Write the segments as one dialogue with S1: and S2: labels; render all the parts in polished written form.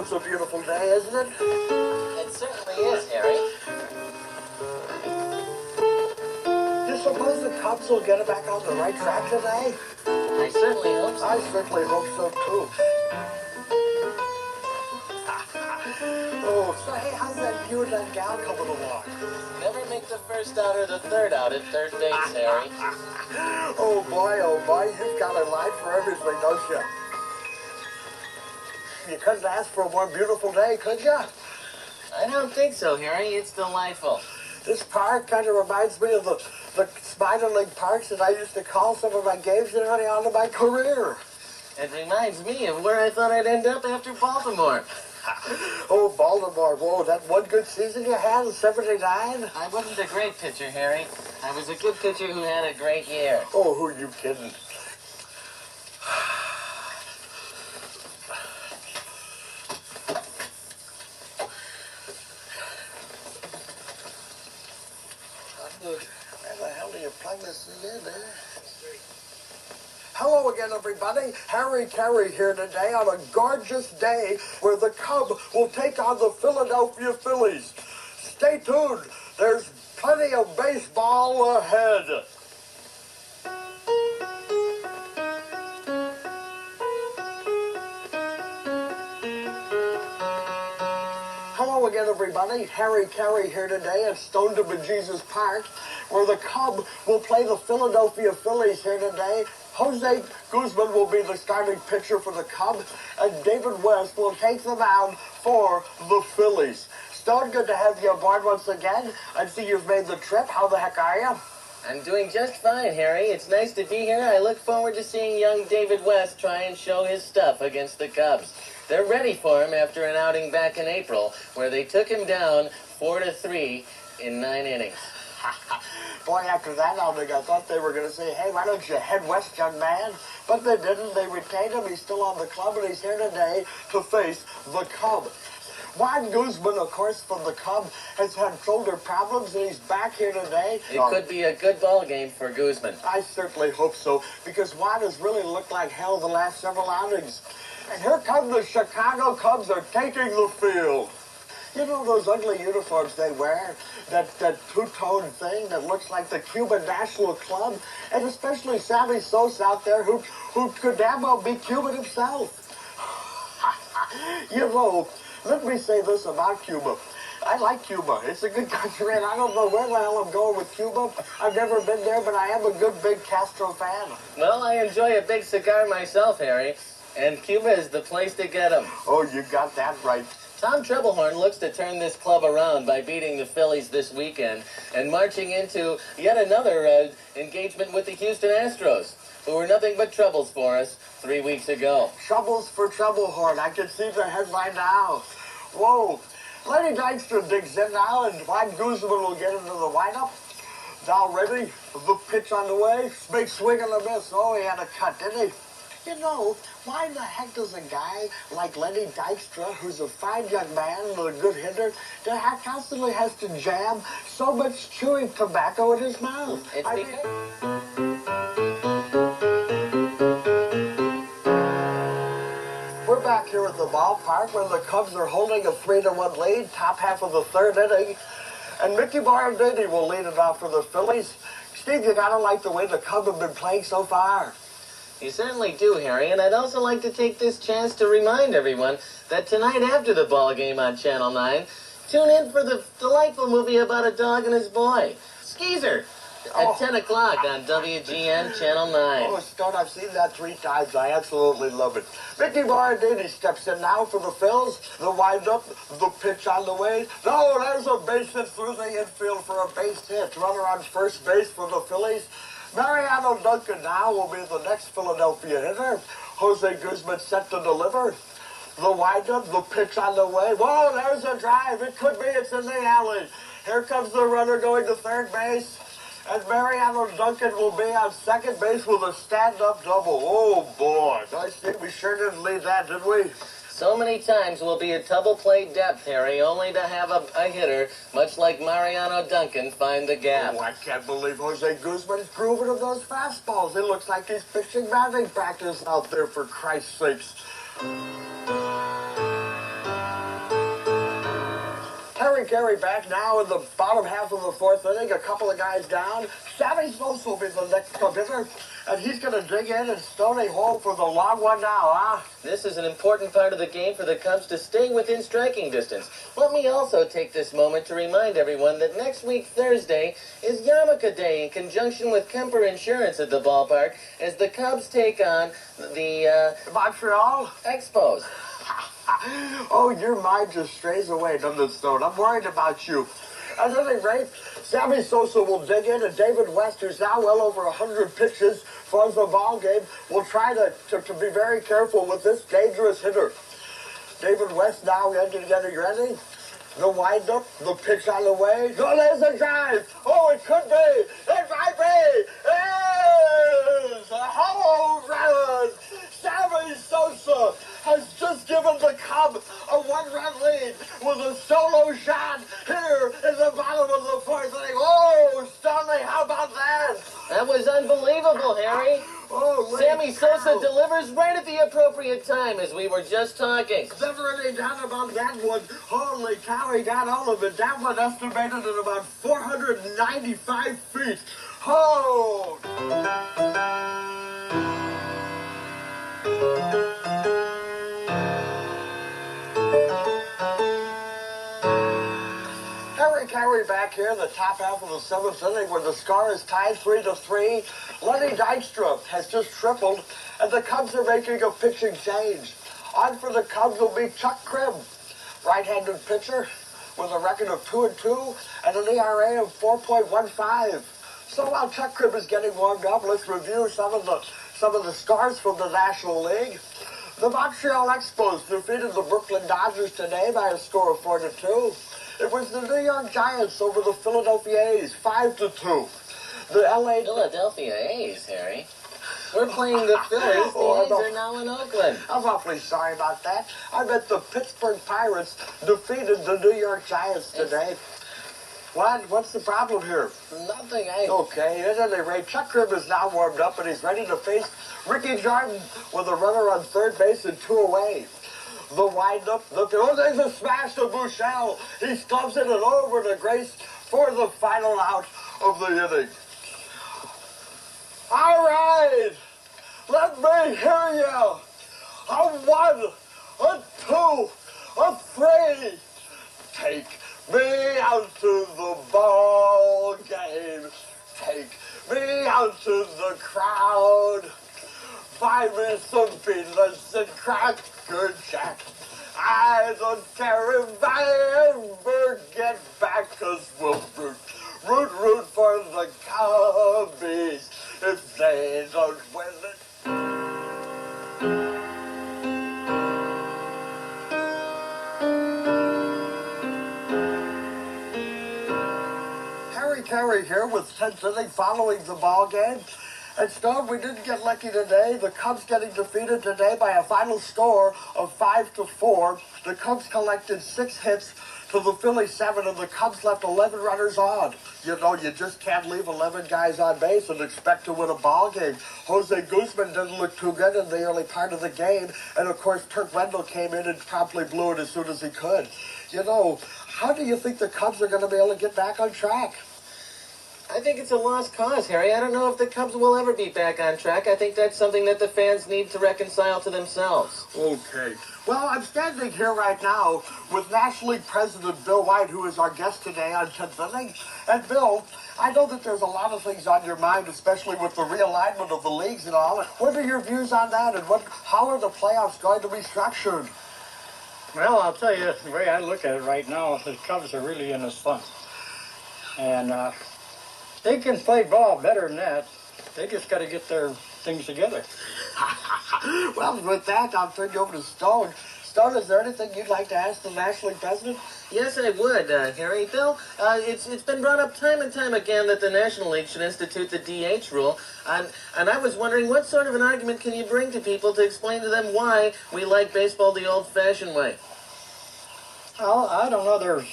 S1: It's a beautiful day, isn't it?
S2: It certainly is, Harry.
S1: Do you suppose the Cubs will get it back on the right track today?
S2: I certainly hope so.
S1: I certainly hope so, too. Oh, so hey, how's that you and that gal coming along?
S2: Never make the first out or the third out at third base, Harry.
S1: Oh boy, you've got a line for everything, don't you? You couldn't ask for a more beautiful day, could you?
S2: I don't think so, Harry. It's delightful.
S1: This park kind of reminds me of the minor league parks that I used to call some of my games early on in my career.
S2: It reminds me of where I thought I'd end up after Baltimore.
S1: Oh, Baltimore, whoa, that one good season you had in '79?
S2: I wasn't a great pitcher, Harry. I was a good pitcher who had a great year.
S1: Oh, who are you kidding? Where the hell do you plug this thing in there? Hello again, everybody. Caray here today on a gorgeous day where the Cub will take on the Philadelphia Phillies. Stay tuned. There's plenty of baseball ahead. Hello again, everybody. Caray here today at Stone to Bejesus Park, where the Cub will play the Philadelphia Phillies here today. Jose Guzman will be the starting pitcher for the Cubs, and David West will take the mound for the Phillies. Stone, good to have you aboard once again. I see you've made the trip. How the heck are you?
S2: I'm doing just fine, Harry. It's nice to be here. I look forward to seeing young David West try and show his stuff against the Cubs. They're ready for him after an outing back in April, where they took him down 4-3 in 9 innings.
S1: Boy, after that outing, I thought they were going to say, hey, why don't you head west, young man? But they didn't. They retained him. He's still on the club, and he's here today to face the Cub. Juan Guzman, of course, from the Cub, has had shoulder problems, and he's back here today.
S2: It could be a good ball game for Guzman.
S1: I certainly hope so, because Juan has really looked like hell the last several outings. And here come the Chicago Cubs are taking the field. You know those ugly uniforms they wear? That two-tone thing that looks like the Cuban National Club? And especially Sammy Sosa out there who could damn well be Cuban himself. You know, let me say this about Cuba. I like Cuba. It's a good country, and I don't know where the hell I'm going with Cuba. I've never been there, but I am a good big Castro fan.
S2: Well, I enjoy a big cigar myself, Harry, and Cuba is the place to get them.
S1: Oh, you got that right.
S2: Tom Trebelhorn looks to turn this club around by beating the Phillies this weekend and marching into yet another engagement with the Houston Astros, who were nothing but troubles for us 3 weeks ago.
S1: Troubles for Trebelhorn. I can see the headline now. Whoa. Lenny Dykstra digs in now, and Juan Guzman will get into the windup. Now ready, the pitch on the way. Big swing and a miss. Oh, he had a cut, didn't he? You know, why the heck does a guy like Lenny Dykstra, who's a fine young man and a good hitter, that constantly has to jam so much chewing tobacco in his mouth?
S2: It's
S1: We're back here at the ballpark where the Cubs are holding a 3-1 lead, top half of the third inning. And Mickey Morandini will lead it off for the Phillies. Steve, you gotta like the way the Cubs have been playing so far.
S2: You certainly do, Harry, and I'd also like to take this chance to remind everyone that tonight after the ball game on Channel 9, tune in for the delightful movie about a dog and his boy, Skeezer, at 10 o'clock on WGN Channel 9.
S1: Oh, Stone, I've seen that 3 times. I absolutely love it. Mickey Morandini steps in now for the Phils. The wind-up, the pitch on the way. No, there's a base hit through the infield for a base hit. Runner on first base for the Phillies. Mariano Duncan now will be the next Philadelphia hitter. Jose Guzman set to deliver. The windup, the pitch on the way. Whoa, there's a drive. It could be. It's in the alley. Here comes the runner going to third base. And Mariano Duncan will be on second base with a stand-up double. Oh, boy. I think we sure didn't lead that, did we?
S2: So many times we'll be at double play depth, Harry, only to have a hitter, much like Mariano Duncan, find the gap.
S1: Oh, I can't believe Jose Guzman's grooving of those fastballs. It looks like he's pitching batting practice out there, for Christ's sakes. Caray back now in the bottom half of the fourth inning. A couple of guys down. Sammy Sosa will be the next hitter, and he's going to dig in and stone a hole for the long one now, huh?
S2: This is an important part of the game for the Cubs to stay within striking distance. Let me also take this moment to remind everyone that next week, Thursday, is Yarmulke Day in conjunction with Kemper Insurance at the ballpark as the Cubs take on the
S1: Montreal
S2: Expos.
S1: Oh, your mind just strays away, doesn't it, Stone? I'm worried about you. At any rate, Sammy Sosa will dig in, and David West, who's now well over 100 pitches for the ball game, will try to be very careful with this dangerous hitter. David West now getting together. You ready? The windup, the pitch on the way. Oh, there's a drive. Oh, it could be. It might be. It is a home run. Sammy Sosa has just given the Cubs a one-run lead with a solo shot here in the bottom of the fourth inning. Oh, Stanley, how about that?
S2: That was unbelievable, Harry.
S1: Oh,
S2: Sammy Sosa delivers right at the appropriate time, as we were just talking.
S1: Never any doubt about that one. Holy cow, he got all of it. That one estimated at about 495 feet. Oh! Caray back here in the top half of the seventh inning where the score is tied 3-3. Lenny Dykstra has just tripled, and the Cubs are making a pitching change. On for the Cubs will be Chuck Cribb, right-handed pitcher with a record of 2-2 and an ERA of 4.15. So while Chuck Cribb is getting warmed up, let's review some of the scores from the National League. The Montreal Expos defeated the Brooklyn Dodgers today by a score of 4-2. It was the New York Giants over the Philadelphia A's, 5-2. The LA...
S2: Philadelphia A's, Harry. We're playing the Phillies. The A's are now in Oakland.
S1: I'm awfully sorry about that. I bet the Pittsburgh Pirates defeated the New York Giants today. What's the problem here?
S2: Nothing,
S1: Okay, at any rate, Chuck Cribb is now warmed up and he's ready to face Ricky Jordan with a runner on third base and 2 away. The windup, there's a smash to Bouchel. He stubs it and over to Grace for the final out of the inning. All right, let me hear you. A 1, a 2, a 3. Take me out to the ball game. Take me out to the crowd. Buy me some peanuts and Cracker Jack. I don't care if I ever get back, cause we'll root for the Cubbies if they don't win it. Caray here with 10th inning following the ball game. And Stone, we didn't get lucky today. The Cubs getting defeated today by a final score of 5-4. The Cubs collected 6 hits to the Phillies 7, and the Cubs left 11 runners on. You know, you just can't leave 11 guys on base and expect to win a ball game. Jose Guzman didn't look too good in the early part of the game, and of course Turk Wendell came in and promptly blew it as soon as he could. You know, how do you think the Cubs are going to be able to get back on track?
S2: I think it's a lost cause, Harry. I don't know if the Cubs will ever be back on track. I think that's something that the fans need to reconcile to themselves.
S1: Okay. Well, I'm standing here right now with National League President Bill White, who is our guest today on 10th Inning. And Bill, I know that there's a lot of things on your mind, especially with the realignment of the leagues and all. What are your views on that, and how are the playoffs going to be structured?
S3: Well, I'll tell you, the way I look at it right now, the Cubs are really in a slump. And they can play ball better than that. They just got to get their things together.
S1: Well, with that, I'll turn you over to Stone. Stone, is there anything you'd like to ask the National League President?
S2: Yes, I would, Harry. Bill, it's been brought up time and time again that the National League should institute the DH rule, and I was wondering what sort of an argument can you bring to people to explain to them why we like baseball the old-fashioned way?
S3: Well, I don't know. There's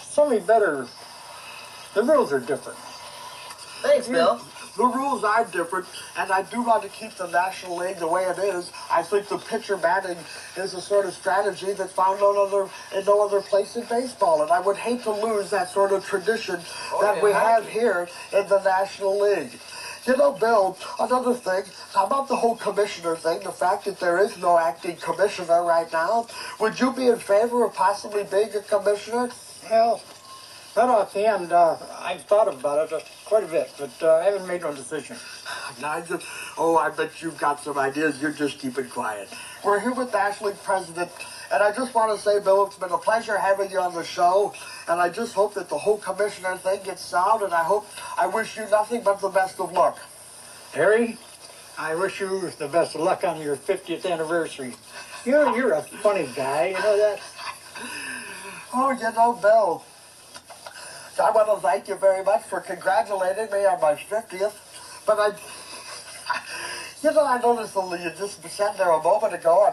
S3: so many better... The rules are different.
S2: Thanks, Bill.
S1: The rules are different, and I do want to keep the National League the way it is. I think the pitcher batting is a sort of strategy that's found in no other place in baseball, and I would hate to lose that sort of tradition that we have here in the National League. You know, Bill, another thing about the whole commissioner thing, the fact that there is no acting commissioner right now, would you be in favor of possibly being a commissioner?
S3: Well, not offhand. I've thought about it quite a bit, but I haven't made no decision.
S1: Nigel, I bet you've got some ideas. You're just keeping quiet. We're here with National League President, and I just want to say, Bill, it's been a pleasure having you on the show, and I just hope that the whole commissioner thing gets solved, and I wish you nothing but the best of luck.
S3: Harry, I wish you the best of luck on your 50th anniversary. You're a funny guy, you know that?
S1: Oh, you know, Bill, I want to thank you very much for congratulating me on my 50th, but I noticed that you just said there a moment ago,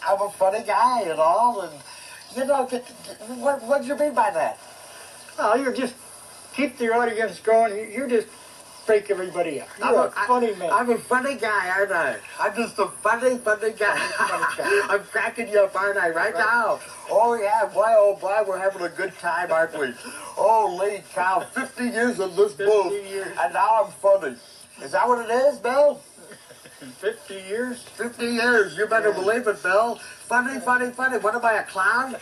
S1: I'm a funny guy and all, and, what do you mean by that?
S3: Oh, you just keep the audience going. You just break everybody up. You're a funny man.
S1: I'm a funny guy, aren't I? I'm just a funny guy. I'm cracking you up, aren't I, right now? Oh, yeah, boy, oh, boy, we're having a good time, aren't we? Holy cow, 50 years in this booth, and now I'm funny. Is that what it is, Bill?
S3: 50 years?
S1: 50 years, you better believe it, Bill. Funny. What am I, a clown?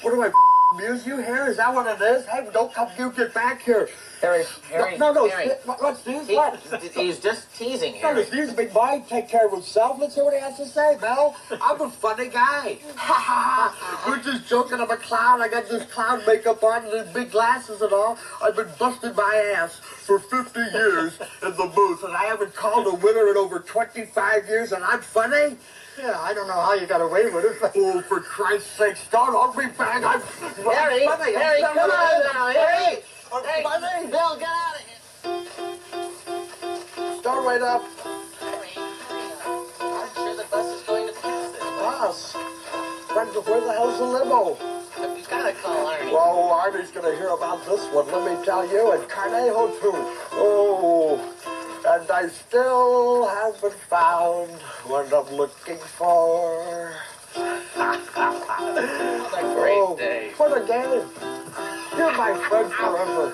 S1: What do I amuse you here? Is that what it is? Hey, don't come, you get back here.
S2: Harry,
S1: No,
S2: Harry.
S1: What's Steve? What?
S2: He's just teasing,
S1: No,
S2: Harry.
S1: Steve's a big boy. Take care of himself. Let's hear what he has to say, Bill. I'm a funny guy. Ha ha ha. We're just joking. I'm a clown. I got this clown makeup on and these big glasses and all. I've been busting my ass for 50 years in the booth, and I haven't called a winner in over 25 years, and I'm funny?
S3: Yeah, I don't know how you got away with it.
S1: Oh, for Christ's sake, don't hold me back. I'm
S2: Harry,
S1: funny.
S2: Harry,
S1: I'm
S2: come
S1: funny.
S2: on now, Harry.
S1: I'm
S2: Hey,
S1: funny.
S2: Bill, get out of here.
S1: Start right up.
S2: Harry, I'm sure the bus is going to pass this way.
S1: Boss. Where the hell's the limo?
S2: We gotta call Arnie.
S1: Well, Arnie's gonna hear about this one, let me tell you, and Caray too. Oh, and I still haven't found what I'm looking for.
S2: What a great day.
S1: What a game. You're my friend forever.